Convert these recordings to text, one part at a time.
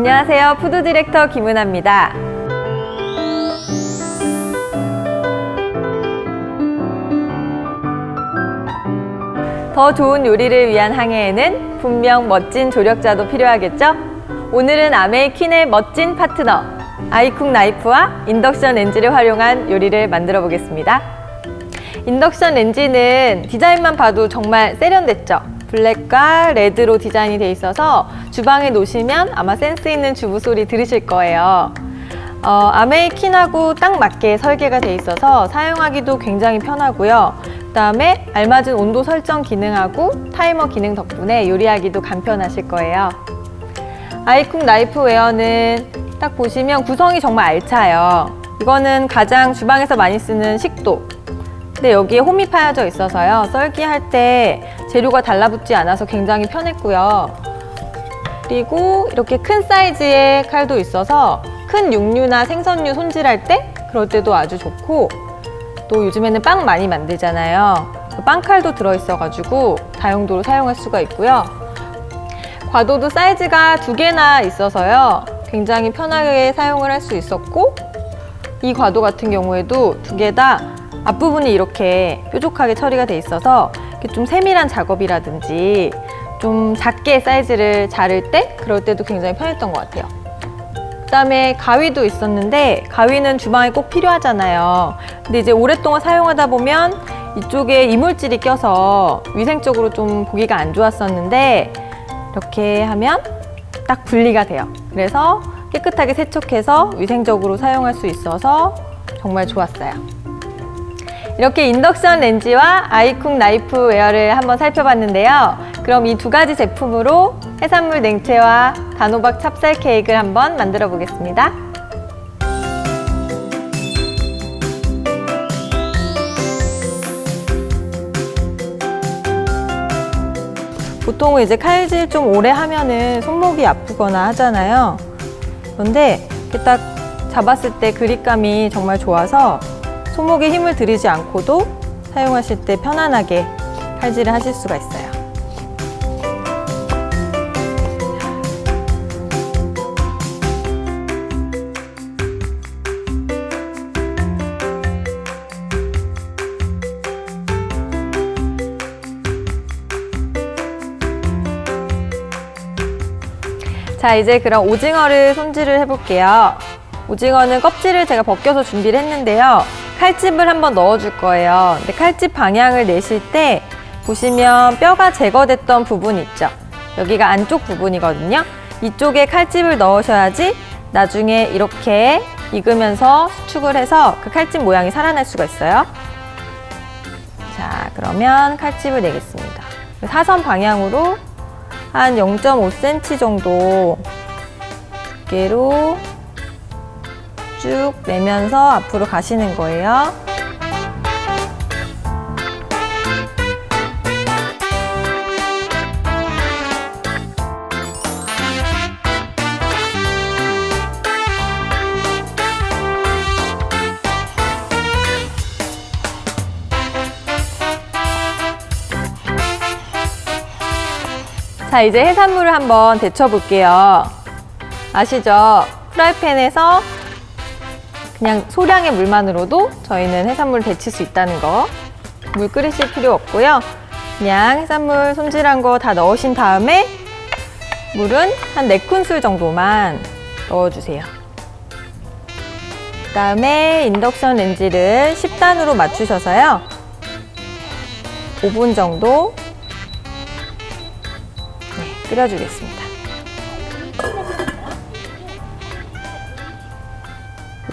안녕하세요. 푸드 디렉터 김은아입니다. 더 좋은 요리를 위한 항해에는 분명 멋진 조력자도 필요하겠죠? 오늘은 아메이퀸의 멋진 파트너 아이쿡 나이프와 인덕션 렌지를 활용한 요리를 만들어 보겠습니다. 인덕션 렌지는 디자인만 봐도 정말 세련됐죠? 블랙과 레드로 디자인이 돼 있어서 주방에 놓으시면 아마 센스 있는 주부 소리 들으실 거예요. 아메이퀸하고 딱 맞게 설계가 돼 있어서 사용하기도 굉장히 편하고요. 그 다음에 알맞은 온도 설정 기능하고 타이머 기능 덕분에 요리하기도 간편하실 거예요. 아이쿡 나이프웨어는 딱 보시면 구성이 정말 알차요. 이거는 가장 주방에서 많이 쓰는 식도. 근데 여기에 홈이 파여져 있어서요. 썰기할 때 재료가 달라붙지 않아서 굉장히 편했고요. 그리고 이렇게 큰 사이즈의 칼도 있어서 큰 육류나 생선류 손질할 때 그럴 때도 아주 좋고, 또 요즘에는 빵 많이 만들잖아요. 빵칼도 들어있어가지고 다용도로 사용할 수가 있고요. 과도도 사이즈가 2개나 있어서요. 굉장히 편하게 사용을 할 수 있었고, 이 과도 같은 경우에도 2개 다 앞부분이 이렇게 뾰족하게 처리가 돼 있어서 좀 세밀한 작업이라든지 좀 작게 사이즈를 자를 때 그럴 때도 굉장히 편했던 것 같아요. 그 다음에 가위도 있었는데, 가위는 주방에 꼭 필요하잖아요. 근데 이제 오랫동안 사용하다 보면 이쪽에 이물질이 껴서 위생적으로 좀 보기가 안 좋았었는데, 이렇게 하면 딱 분리가 돼요. 그래서 깨끗하게 세척해서 위생적으로 사용할 수 있어서 정말 좋았어요. 이렇게 인덕션 렌지와 아이쿡 나이프웨어를 한번 살펴봤는데요. 그럼 이 2가지 제품으로 해산물 냉채와 단호박 찹쌀 케이크를 한번 만들어 보겠습니다. 보통 이제 칼질 좀 오래 하면은 손목이 아프거나 하잖아요. 그런데 이렇게 딱 잡았을 때 그립감이 정말 좋아서 손목에 힘을 들이지 않고도 사용하실 때 편안하게 칼질을 하실 수가 있어요. 자, 이제 그럼 오징어를 손질을 해볼게요. 오징어는 껍질을 제가 벗겨서 준비를 했는데요. 칼집을 한번 넣어줄 거예요. 근데 칼집 방향을 내실 때 보시면 뼈가 제거됐던 부분 있죠? 여기가 안쪽 부분이거든요. 이쪽에 칼집을 넣으셔야지 나중에 이렇게 익으면서 수축을 해서 그 칼집 모양이 살아날 수가 있어요. 자, 그러면 칼집을 내겠습니다. 사선 방향으로 한 0.5cm 정도 두께로 쭉 내면서 앞으로 가시는 거예요. 자, 이제 해산물을 한번 데쳐 볼게요. 아시죠? 프라이팬에서 그냥 소량의 물만으로도 저희는 해산물을 데칠 수 있다는 거. 물 끓이실 필요 없고요. 그냥 해산물 손질한 거 다 넣으신 다음에 물은 한 4큰술 정도만 넣어주세요. 그 다음에 인덕션 렌지를 10단으로 맞추셔서요. 5분 정도 끓여주겠습니다.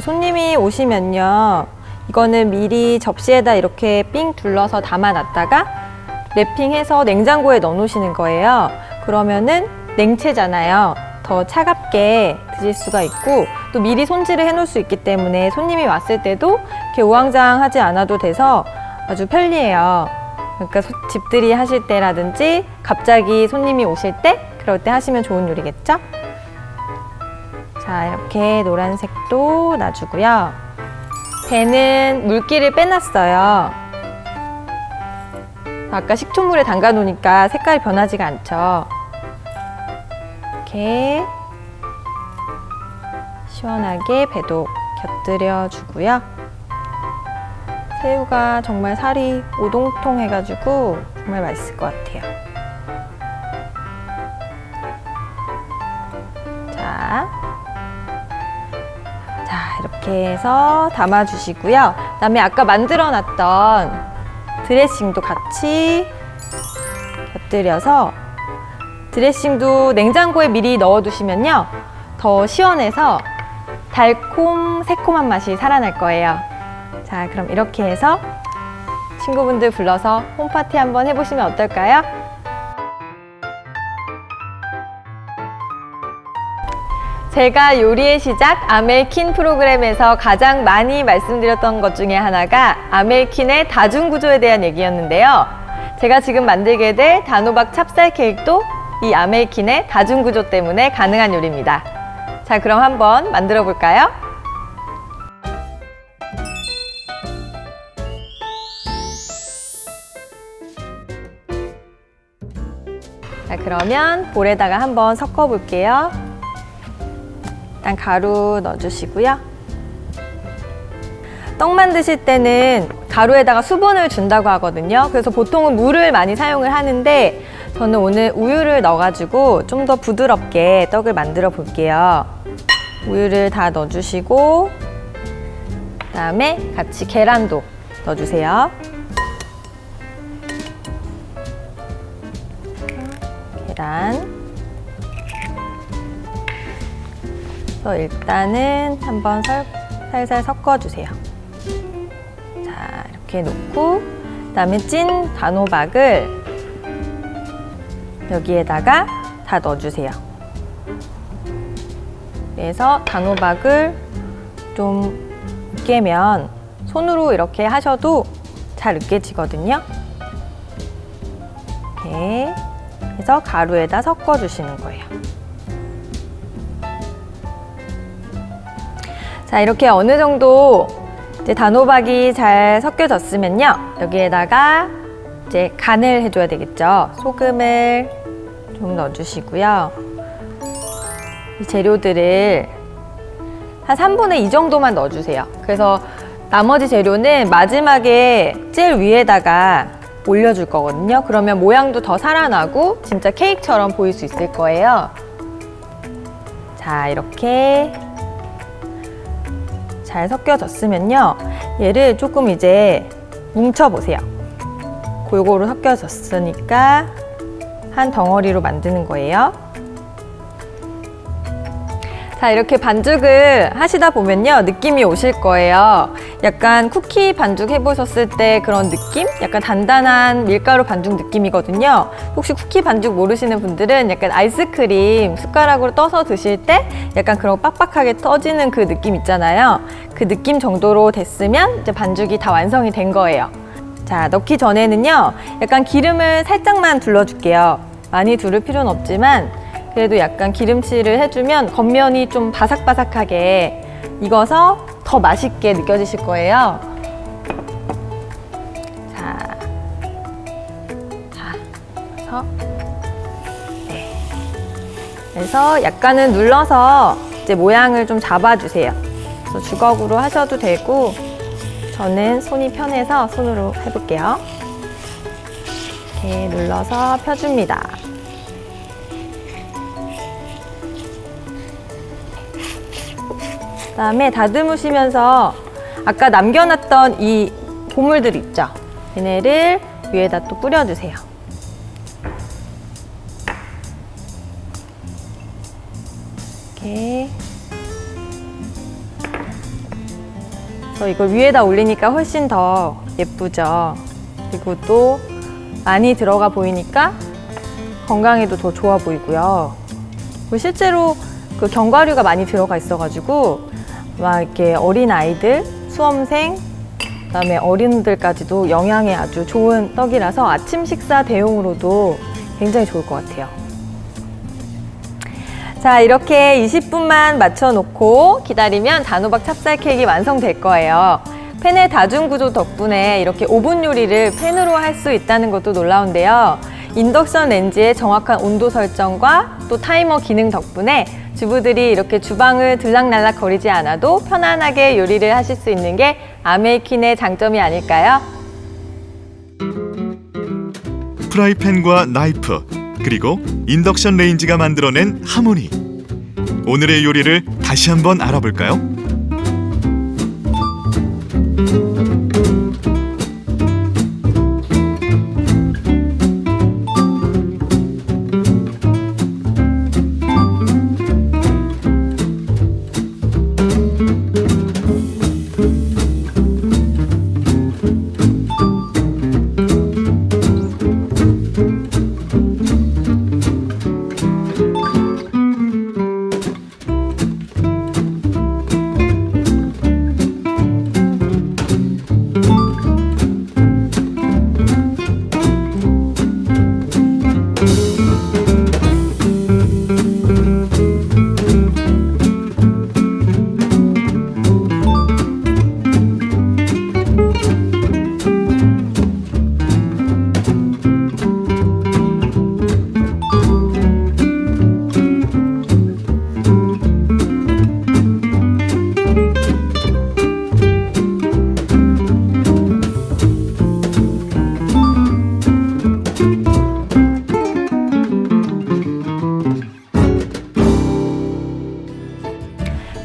손님이 오시면요, 이거는 미리 접시에다 이렇게 삥 둘러서 담아놨다가 랩핑해서 냉장고에 넣어 놓으시는 거예요. 그러면은 냉채잖아요. 더 차갑게 드실 수가 있고, 또 미리 손질을 해 놓을 수 있기 때문에 손님이 왔을 때도 이렇게 우왕좌왕하지 않아도 돼서 아주 편리해요. 그러니까 집들이 하실 때라든지 갑자기 손님이 오실 때, 그럴 때 하시면 좋은 요리겠죠? 자, 이렇게 노란색도 놔주고요. 배는 물기를 빼놨어요. 아까 식초물에 담가 놓으니까 색깔이 변하지가 않죠. 이렇게 시원하게 배도 곁들여 주고요. 새우가 정말 살이 오동통해가지고 정말 맛있을 것 같아요. 자, 이렇게 해서 담아주시고요. 그다음에 아까 만들어놨던 드레싱도 같이 곁들여서 드레싱도 냉장고에 미리 넣어두시면요. 더 시원해서 달콤 새콤한 맛이 살아날 거예요. 자, 그럼 이렇게 해서 친구분들 불러서 홈파티 한번 해보시면 어떨까요? 제가 요리의 시작 아멜킨 프로그램에서 가장 많이 말씀드렸던 것 중에 하나가 아멜킨의 다중구조에 대한 얘기였는데요. 제가 지금 만들게 될 단호박 찹쌀 케이크도 이 아멜킨의 다중구조 때문에 가능한 요리입니다. 자, 그럼 한번 만들어 볼까요? 자, 그러면 볼에다가 한번 섞어 볼게요. 일단 가루 넣어주시고요. 떡 만드실 때는 가루에다가 수분을 준다고 하거든요. 그래서 보통은 물을 많이 사용을 하는데 저는 오늘 우유를 넣어가지고 좀 더 부드럽게 떡을 만들어 볼게요. 우유를 다 넣어주시고 그다음에 같이 계란도 넣어주세요. 계란. 그래서 일단은 한번 살살 섞어주세요. 자, 이렇게 놓고 그다음에 찐 단호박을 여기에다가 다 넣어주세요. 그래서 단호박을 좀 으깨면 손으로 이렇게 하셔도 잘 으깨지거든요. 이렇게 해서 가루에다 섞어주시는 거예요. 자, 이렇게 어느 정도 이제 단호박이 잘 섞여졌으면요. 여기에다가 이제 간을 해줘야 되겠죠. 소금을 좀 넣어주시고요. 이 재료들을 한 3분의 2 정도만 넣어주세요. 그래서 나머지 재료는 마지막에 제일 위에다가 올려줄 거거든요. 그러면 모양도 더 살아나고 진짜 케이크처럼 보일 수 있을 거예요. 자, 이렇게 잘 섞여졌으면요. 얘를 조금 이제 뭉쳐보세요. 골고루 섞여졌으니까 한 덩어리로 만드는 거예요. 자, 이렇게 반죽을 하시다 보면요. 느낌이 오실 거예요. 약간 쿠키 반죽 해보셨을 때 그런 느낌? 약간 단단한 밀가루 반죽 느낌이거든요. 혹시 쿠키 반죽 모르시는 분들은 약간 아이스크림 숟가락으로 떠서 드실 때 약간 그런 빡빡하게 떠지는 그 느낌 있잖아요. 그 느낌 정도로 됐으면 이제 반죽이 다 완성이 된 거예요. 자, 넣기 전에는요. 약간 기름을 살짝만 둘러줄게요. 많이 두를 필요는 없지만 그래도 약간 기름칠을 해주면 겉면이 좀 바삭바삭하게 익어서 더 맛있게 느껴지실 거예요. 자, 그래서 네. 그래서 약간은 눌러서 이제 모양을 좀 잡아주세요. 그래서 주걱으로 하셔도 되고 저는 손이 편해서 손으로 해볼게요. 이렇게 눌러서 펴줍니다. 그다음에 다듬으시면서 아까 남겨놨던 이 고물들 있죠? 얘네를 위에다 또 뿌려주세요. 이렇게. 이걸 위에다 올리니까 훨씬 더 예쁘죠? 그리고 또 많이 들어가 보이니까 건강에도 더 좋아 보이고요. 실제로 그 견과류가 많이 들어가 있어가지고 막 이렇게 어린 아이들, 수험생, 그다음에 어린들까지도 영양에 아주 좋은 떡이라서 아침 식사 대용으로도 굉장히 좋을 것 같아요. 자, 이렇게 20분만 맞춰놓고 기다리면 단호박 찹쌀 케이크가 완성될 거예요. 팬의 다중구조 덕분에 이렇게 오븐 요리를 팬으로 할 수 있다는 것도 놀라운데요. 인덕션 렌즈의 정확한 온도 설정과 또 타이머 기능 덕분에 주부들이 이렇게 주방을 들락날락 거리지 않아도 편안하게 요리를 하실 수 있는 게 아메이퀸의 장점이 아닐까요? 프라이팬과 나이프, 그리고 인덕션 레인지가 만들어낸 하모니. 오늘의 요리를 다시 한번 알아볼까요?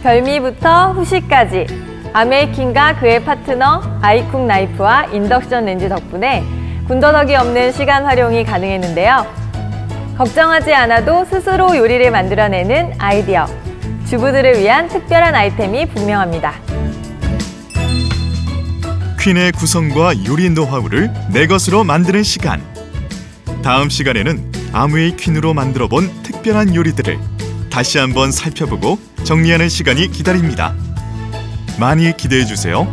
별미부터 후식까지 아메이퀸과 그의 파트너 아이쿡 나이프와 인덕션 렌즈 덕분에 군더더기 없는 시간 활용이 가능했는데요. 걱정하지 않아도 스스로 요리를 만들어내는 아이디어, 주부들을 위한 특별한 아이템이 분명합니다. 퀸의 구성과 요리 노하우를 내 것으로 만드는 시간. 다음 시간에는 아메이퀸으로 만들어 본 특별한 요리들을 다시 한번 살펴보고 정리하는 시간이 기다립니다. 많이 기대해 주세요.